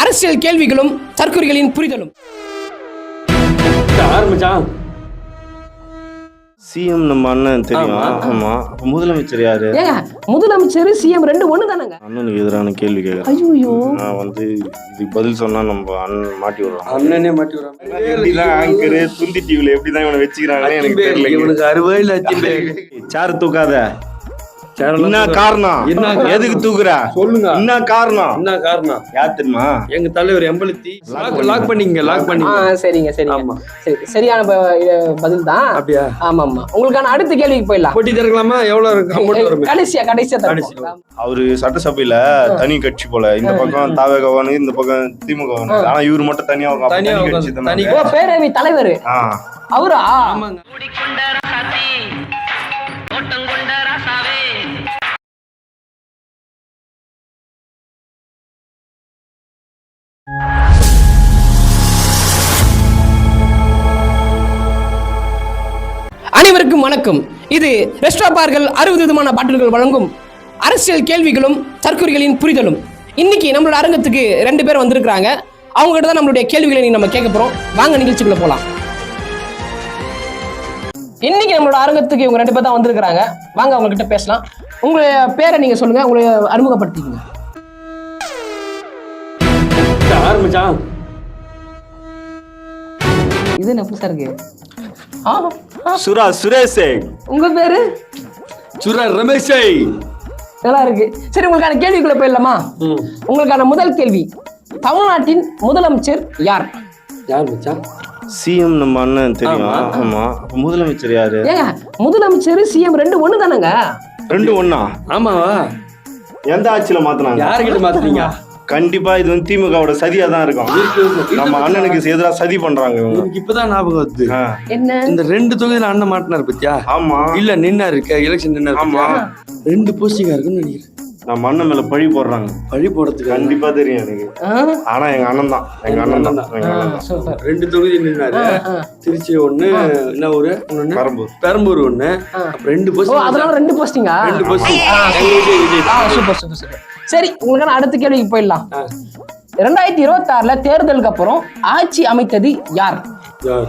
அரசியல் கேள்விகளும் தற்கொலைகளின் புரிதலும். ஆரம்பிச்சான். சிஎம் நம்ம அண்ணன் தெரியும். ஆமா. அப்ப முதலமைச்சர் யாரு? ஏங்க முதலமைச்சர் சிஎம் ரெண்டு ஒண்ணு தானங்க. அண்ணனுக்கு எதிரான கேள்வி கேட்கறேன். ஐயோ நான் வந்து இது பதில் சொன்னா நம்ம அண்ணன் மாட்டி விடுறான். அண்ணனே மாட்டி விடுறான். எப்படிதான் ஆங்கரு துந்தி டிவில எப்படிதான் இவனை வச்சுக்கிறாங்கன்னு எனக்கு தெரியல. இவனுக்கு 60 லட்சம் சேர் தூக்காத. என்ன காரணம்? எதுக்கு தூக்குற? சொல்லுங்க. என்ன காரணம்? என்ன காரணம்? யார் தெரியுமா? எங்க தலைவர் எம்பளத்தி லாக் பண்ணிங்க. சரிங்க சரிங்க. சரி சரியான பதில் தான். அப்படியா? ஆமா ஆமா. உங்களுக்கான அடுத்த கேள்விக்கு போயிடலாம். போட்டி திறக்கலாமா? எவ்வளவு அமௌண்ட் வரும்? கடைசியா தரலாம். அவரு சட்டசபையில தனி கட்சி போல. இந்த பக்கம் தாவேகவானு, இந்த பக்கம் திமுகவானு. ஆனா இவரு மட்டும் தனியா பேரவை தலைவர் அவரா? ஆமாங்க. அனைவருக்கும் வணக்கம். இது ரெஸ்டாபார்கள் 60 விதமான பாட்டில்கள் வழங்கும் அரசியல் கேள்விகளும் தற்கொலைகளின் புரிதலும். இன்னைக்கு நம்மளோட அரங்கத்துக்கு 2 பேர் வந்திருக்கிறாங்க. அவங்க கிட்ட தான் நம்மளுடைய கேள்விகளை நம்ம கேட்க போறோம். வாங்க நிகழ்ச்சிக்குள்ள போலாம். இன்னைக்கு நம்மளோட அரங்கத்துக்கு இவங்க 2 பேர் தான் வந்திருக்கிறாங்க. வாங்க அவங்க கிட்ட பேசலாம். உங்களுடைய பேரை நீங்க சொல்லுங்க, உங்களை அறிமுகப்படுத்திக்கங்க. ஆரம்பிச்சான். இது என்ன புதுசா இருக்கு? சுரா சுரேஷ். உங்க பேரு? சுரா ரமேஷ். நல்லா இருக்கு. சரி, உங்களுக்கான கேள்விக்குள்ள போயிடலாமா? உங்களுக்கான முதல் கேள்வி, தமிழ்நாட்டின் முதலமைச்சர் யார்? யார் மச்சான்? சிஎம் நம்ம அண்ணன் தெரியும். ஆமா. அப்ப முதலமைச்சர் யாரு? ஏங்க முதலமைச்சர் சிஎம் ரெண்டு ஒண்ணு தானங்க. ரெண்டு ஒண்ணா? ஆமாவா? எந்த ஆட்சியில மாத்தினாங்க? யாருக்கிட்ட மாத்துறீங்க? கண்டிப்பா இது வந்து திமுகவோட சதியா தான் இருக்கும். நம்ம அண்ணனுக்கு எதிராக சதி பண்றாங்க. எனக்கு இப்பதான் ஞாபகம் வருது. என்ன? இந்த 2 தொகுதியில அண்ணன் மாட்டினாரு பத்தியா? ஆமா. இல்ல நின்னா இருக்க எலெக்ஷன் நின்னா. ஆமா. 2 போஸ்டிங்கா இருக்குன்னு நினைக்கிறேன். நம்ம அண்ணன் மேல பழி போடுறாங்க. பழி போடுறதுக்கு கண்டிப்பா தெரியும் எனக்கு. ஆனா எங்க அண்ணன் தான். எங்க அண்ணன் தான். 2 தொகுதி நின்னாரு. திருச்சி ஒண்ணு, என்ன ஊரு? பெரம்பூர் ஒண்ணு. அப்புறம் 2 போஸ்டிங். அதனால 2 போஸ்டிங்கா? 2 போஸ்டிங். Super super super. சரி, உங்களுக்கான அடுத்த கேள்விக்கு போயிடலாம். 2026ல தேர்தலுக்கு அப்புறம் ஆட்சி அமைத்தது யார்? யார்?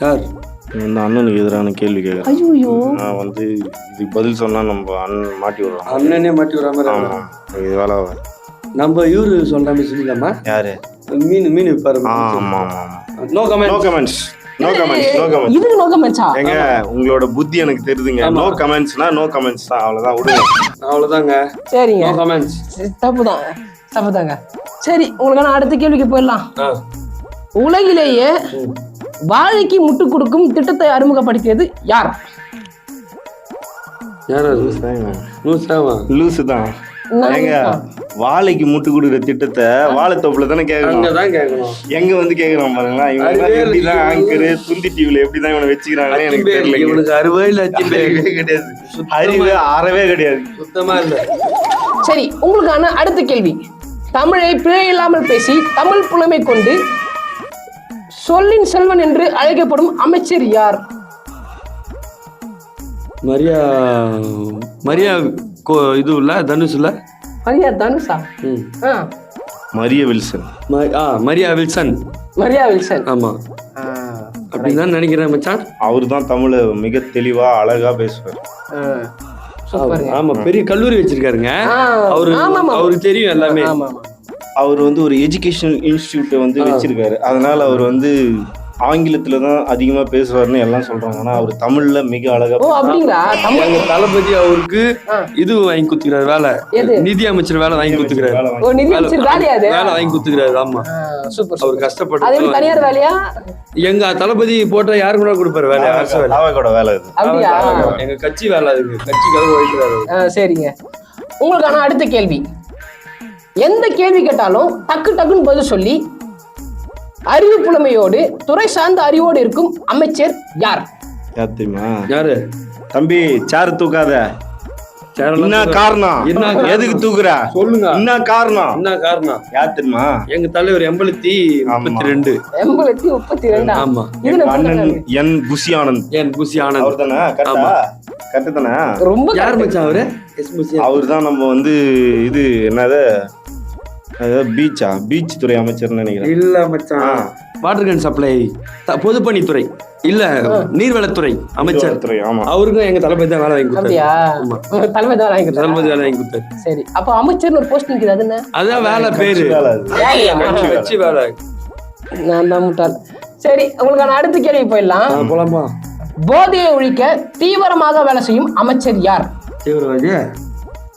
யார்? இந்த அண்ணனுக்கு எதிரான கேள்வி கேட்கறேன். ஐயோ, நான் வந்து இது பதில் சொன்னா நம்ம அண்ணன் மாட்டி விடுறான். அண்ணனே மாட்டி விடுற மாதிரி. இது வேலை நம்ம இவரு சொல்ற மாதிரி சொல்லிடலாமா? யாரு? மீன் விப்பாரு. ஆமா ஆமா. No comments. இதுக்கு நோ கமெண்ட்ஸா? ஏங்க உங்களோட புத்தி எனக்கு தெரியுதுங்க. நோ கமெண்ட்ஸ்னா நோ கமெண்ட்ஸ் தான். அவ்வளவுதான், விடுங்க. அவ்வளவுதாங்க. சரிங்க. No comments. தப்புதாங்க. சரி, உங்களுக்கான அடுத்த கேள்விக்கு போயிடலாம். உலகிலேயே வாழைக்கு முட்டு கொடுக்கும் திட்டத்தை அறிமுகப்படுத்தியது யார்? லூசு தான். ஏங்க வாழைக்கு முட்டு கொடுக்குற திட்டத்தை வாழைத்தோப்புல தானே கேட்கணும். எங்க வந்து கேக்குறோம் பாருங்களா. இவங்க எப்படிதான் ஆங்கரு துந்தி டிவில எப்படிதான் இவனை வச்சுக்கிறாங்கன்னு எனக்கு தெரியல. இவனுக்கு 60 லட்சம் கிடையாது. அறிவு அறவே கிடையாது. சுத்தமா இல்ல. சரி, உங்களுக்கான அடுத்த கேள்வி, தமிழை பிழை இல்லாமல் பேசி தமிழ் புலமை கொண்டு சொல்லின் செல்வன் என்று அழைக்கப்படும் அமைச்சர் யார்? மரியா இது இல்ல, தனுஷ் இல்ல. மரியா தனுஷா? மரியா வில்சன். மரியா வில்சன். ஆமா, அப்படிதான் நினைக்கிறேன் மச்சான். அவரு தான் தமிழ மிக தெளிவா அழகா பேசுவார். ஆமா, பெரிய கல்லூரி வச்சிருக்காருங்க அவருக்கு தெரியும் எல்லாமே. அவர் வந்து ஒரு எஜுகேஷனல் இன்ஸ்டிடியூட்டை வந்து வச்சிருக்காரு. அதனால அவர் வந்து ஆங்கிலத்துல தான் அதிகமா பேசுவாருன்னு எல்லாம் சொல்றாங்க. ஆனா அவர் தமிழ்ல மிக அழகா. எங்க தளபதி அவருக்கு இது வாங்கி குத்துக்கிறாரு, வேலை. நிதி அமைச்சர் வேலை வாங்கி குத்துக்கிறாரு. வேலை வாங்கி குத்துக்கிறாரு. ஆமா, அவர் கஷ்டப்பட்டு. தனியார் வேலையா? எங்க தளபதி போட்ட யாரு கூட கொடுப்பாரு வேலை. அரசு வேலை. எங்க கட்சி வேலை. அதுக்கு கட்சிக்காக வகிக்கிறாரு. சரிங்க, உங்களுக்கான அடுத்த கேள்வி, எந்த கேள்வி கேட்டாலும் டக்கு டக்குன்னு பதில் சொல்லி அறிவு புலமையோடு துறை சார்ந்த அறிவோடு இருக்கும் அமைச்சர் யார்? தெரியுமா? யாரு? தம்பி, சேர் தூக்காத. என்ன காரணம்? எதுக்கு தூக்குற? சொல்லுங்க. என்ன காரணம்? யார் தெரியுமா? எங்க தலைவர் எம்பளத்தி 32. ஆமா. அண்ணன் என் புசி ஆனந்த். அவர் தானே? கரெக்ட் தானே? ரொம்ப யார் மச்சான் அவரு? அவர் தான் நம்ம வந்து இது என்னது அதாவது பீச் துறை அமைச்சர்னு நினைக்கிறேன். இல்ல மச்சான், வாட்டர் கேன் சப்ளை பொதுப்பணித்துறை இல்ல நீர்வளத்துறை அமைச்சர் துறை. ஆமா, அவருக்கும் எங்க தளபதி தான் வேலை வாங்கி கொடுத்தாரு. தலைமை தான் வாங்கி கொடுத்தாரு. தளபதி வேலை வாங்கி கொடுத்தாரு. சரி, அப்ப அமைச்சர்னு ஒரு போஸ்ட் நிக்குது, அது என்ன? அதான் வேலை பேரு, கட்சி வச்சு வேலை. நான் தான் முட்டாள். சரி, உங்களுக்கான அடுத்த கேள்வி போயிடலாம். போலாமா? போதையை ஒழிக்க தீவிரமாக வேலை செய்யும் அமைச்சர் யார்?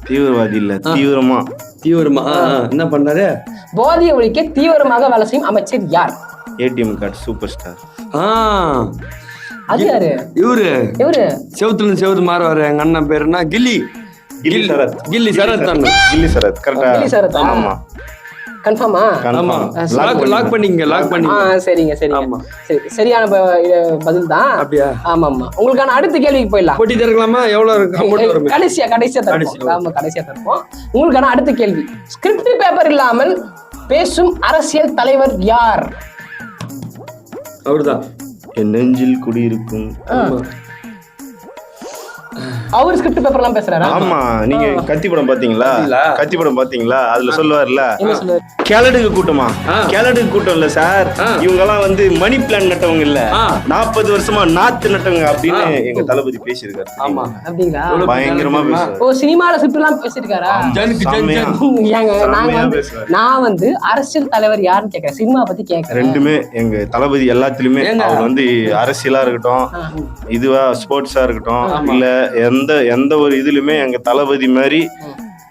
தீவிரவாதி இல்ல, தீவிரமா என்ன பண்ணாரு? போதையை ஒழிக்க தீவிரமாக வேலை செய்யும் அமைச்சர் யார்? ATM card super star. அது யாரு? இவரு செவுத்து மாறுவாரு. எங்க அண்ணன் பேருன்னா கில்லி சரத். கரெக்டா? ஆமா. கன்ஃபார்மா? ஆமா. லாக் பண்ணிங்க. சரிங்க. சரி, சரியான பதில் தான். அப்படியா? ஆமா. உங்களுக்கான அடுத்த கேள்விக்கு போயிடலாம். போட்டி தரலாமா? எவ்வளவு? கடைசியா தருவோம். ஆமா, கடைசியா தருவோம். உங்களுக்கான அடுத்த கேள்வி, ஸ்கிரிப்ட் பேப்பர் இல்லாமல் பேசும் அரசியல் தலைவர் யார்? அவர்தான். என் நெஞ்சில் குடியிருக்கும். அவர் ஸ்கிரிப்ட் பேப்பர் எல்லாம் பேசுறாரா? ஆமா, நீங்க கத்தி படம் பாத்தீங்களா? அதுல சொல்லுவார்ல, என்ன சொல்லுவாரு? கேலடுக்கு கூட்டம் இல்ல சார், இவங்க எல்லாம் வந்து மணி பிளான் நட்டவங்க இல்ல, 40 வருஷமா நாத்து நட்டவங்க அப்படின்னு எங்க தளபதி பேசியிருக்காரு. ஆமா, அப்படிங்களா? பயங்கரமா பேசுவாரு. ஓ, சினிமால ஸ்கிரிப்ட் எல்லாம் பேசிருக்காரா? நான் வந்து அரசியல் தலைவர் யாருன்னு கேக்குறேன், சினிமா பத்தி கேக்குறேன். ரெண்டுமே எங்க தளபதி எல்லாத்துலயுமே அவர் வந்து அரசியலா இருக்கட்டும், இதுவா ஸ்போர்ட்ஸா இருக்கட்டும், இல்ல எந்த ஒரு இதுலயுமே எங்க தளபதி மாதிரி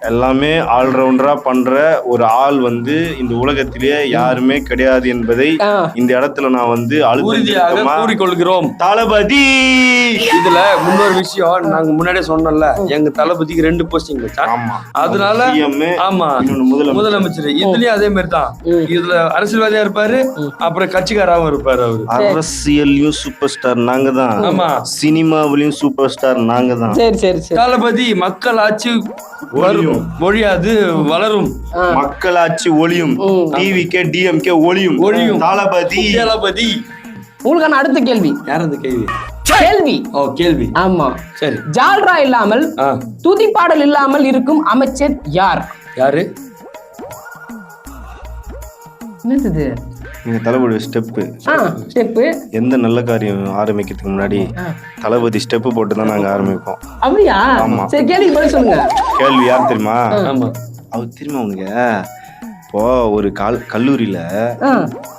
எல்லாமே ஆல்ரவுண்டரா பண்ற ஒரு ஆள் வந்து இந்த உலகத்திலேயே யாருமே கிடையாது என்பதை இந்த இடத்துல நான் வந்து கூறிக்கொள்கிறோம். தளபதி. இதுல இன்னொரு விஷயம், நாங்க முன்னாடியே சொன்னோம்ல, எங்க தளபதிக்கு 2 போஸ்டிங் வச்சான். அதனால ஆமா, முதலமைச்சர். இதுலயும் அதே மாதிரி தான். இதுல அரசியல்வாதியா இருப்பாரு, அப்புறம் கட்சிக்காராவும் இருப்பாரு. அவரு அரசியல்லையும் சூப்பர் ஸ்டார் நாங்க தான். ஆமா, சினிமாவிலையும் சூப்பர் ஸ்டார் நாங்க தான். சரி. தளபதி மக்கள் ஆட்சி ஒழியாது, வளரும். மக்களாட்சி ஒளியும், டிவிகே டிஎம்கே ஒளியும். தளபதி. உங்களுக்கான அடுத்த கேள்வி. யார் அந்த கேள்வி? ஆமா, சரி. ஜால்ரா இல்லாமல், துதிப்பாடல் இல்லாமல் இருக்கும் அமைச்சர் யாரு? என்னது? எங்க தளபதி ஸ்டெப்பு. எந்த நல்ல காரியம் ஆரம்பிக்கிறதுக்கு முன்னாடி தளபதி ஸ்டெப் போட்டு தான் நாங்க ஆரம்பிப்போம். அப்படியா? ஆமா. சரி, கேள்வி பதில் சொல்லுங்க. கேள்வி யார் தெரியுமா? அவர் தெரியுமா உனக்கு? இப்போ ஒரு கல்லூரியில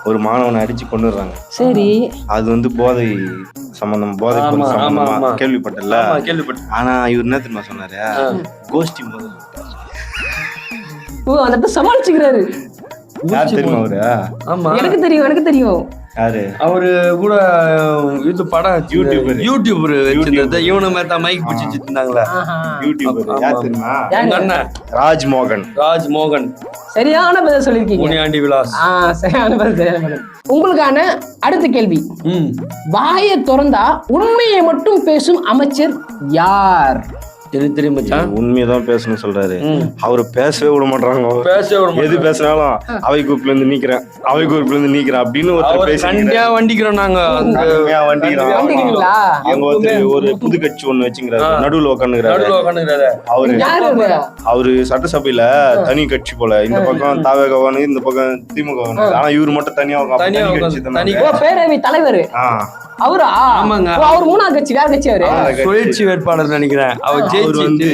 ஒரு மாணவனை அடிச்சு கொண்டுறாங்க. சரி. அது வந்து போதை சம்பந்தமா கேள்விப்பட்டல? ஆனா இவர் என்ன தெரியுமா சொன்னாரு? கோஷ்டி முதல் அந்த சமாளிச்சுக்கிறாரு. யார் தெரியுமா அவரு? ஆமா, எனக்கு தெரியும். யாரு? அவரு கூட இது படம் யூடியூபர் வச்சிருந்தது. இவனு மாதிரி தான் மைக் பிடிச்சிட்டு இருந்தாங்களே யூடியூபர். யார் தெரியுமா? ராஜ்மோகன். சரியான பதில் சொல்லிருக்கீங்க. முனியாண்டி விலாஸ். சரியான பதில். உங்களுக்கான அடுத்த கேள்வி, வாயை திறந்தா உண்மையை மட்டும் பேசும் அமைச்சர் யார்? தெரியும். உண்மையதான் பேசணும் சொல்றாரு. அவரு பேசவே விட மாட்டாங்க. எது பேசினாலும் அவை குரூப்ல இருந்து நீக்கிறேன் அப்படின்னு வண்டிக்கிறோம். நாங்க ஒரு புது கட்சி ஒண்ணு வச்சுக்கிறாரு, நடுவுல உட்காந்துக்கிறாரு. அவரு சட்டசபையில தனி கட்சி போல, இந்த பக்கம் தாவேகவானு, இந்த பக்கம் திமுக. ஆனா இவரு மட்டும் தனியா பேரவை தலைவர் அவரா? ஆமாங்க. அவர் 3ஆம் கட்சி, வேற கட்சி. அவரு சுயேட்சை வேட்பாளர் நினைக்கிறேன். அவர் வந்து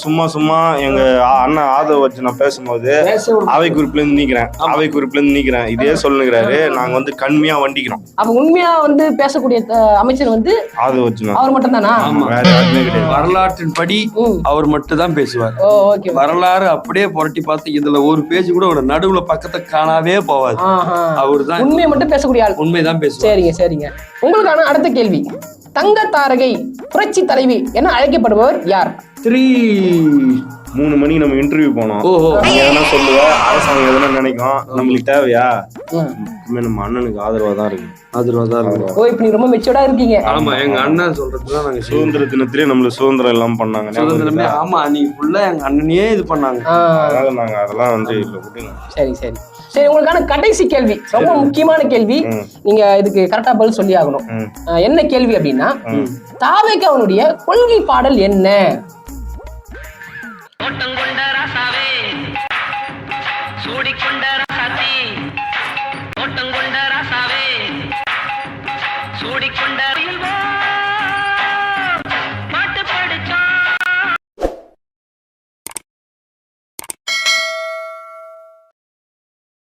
சும்மா எங்க அண்ணன் ஆதவ வச்சு நான் பேசும்போது அவை குறிப்புல இருந்து நீக்கிறேன் இதே சொல்லுங்கிறாரு. நாங்க வந்து கண்மையா வண்டிக்கிறோம். அப்ப உண்மையா வந்து பேசக்கூடிய அமைச்சர் வந்து ஆதவ வச்சு அவர் மட்டும் தானா? வரலாற்றின் படி அவர் மட்டும் தான் பேசுவார். வரலாறு அப்படியே புரட்டி பார்த்து இதுல ஒரு பேஜ் கூட ஒரு நடுவுல பக்கத்தை காணாவே போவாது. அவர் தான் உண்மையை மட்டும் பேசக்கூடிய ஆள். உண்மைதான் பேசுவார். சரிங்க. உங்களுக்கான அடுத்த கேள்வி, தங்க தாரகை புரட்சி தலைவி என அழைக்கப்படுபவர் யார்? 3 மணிக்கு நம்ம இன்டர்வியூ போனோம். எதனா சொல்லுவ, அரசாங்கம் எதனா நினைக்கும், நம்மளுக்கு தேவையா? நம்ம அண்ணனுக்கு ஆதரவா தான் இருக்கு. ஓ, இப்ப நீங்க ரொம்ப மெச்சூர்டா இருக்கீங்க. ஆமா, எங்க அண்ணன் சொல்றதுதான். நாங்க சுதந்திர தினத்திலே நம்மளுக்கு சுதந்திரம் எல்லாம் பண்ணாங்க. சுதந்திரமே ஆமா, நீங்க ஃபுல்லா எங்க அண்ணனையே இது பண்ணாங்க. அதனால நாங்க அதெல்லாம் வந்து இல்ல விட்டுங்க. சரி. உங்களுக்கான கடைசி கேள்வி, ரொம்ப முக்கியமான கேள்வி. நீங்க இதுக்கு கரெக்டா பதில் சொல்லி ஆகணும். என்ன கேள்வி அப்படின்னா, தாவேகாவுடைய கொள்கை பாடல் என்ன?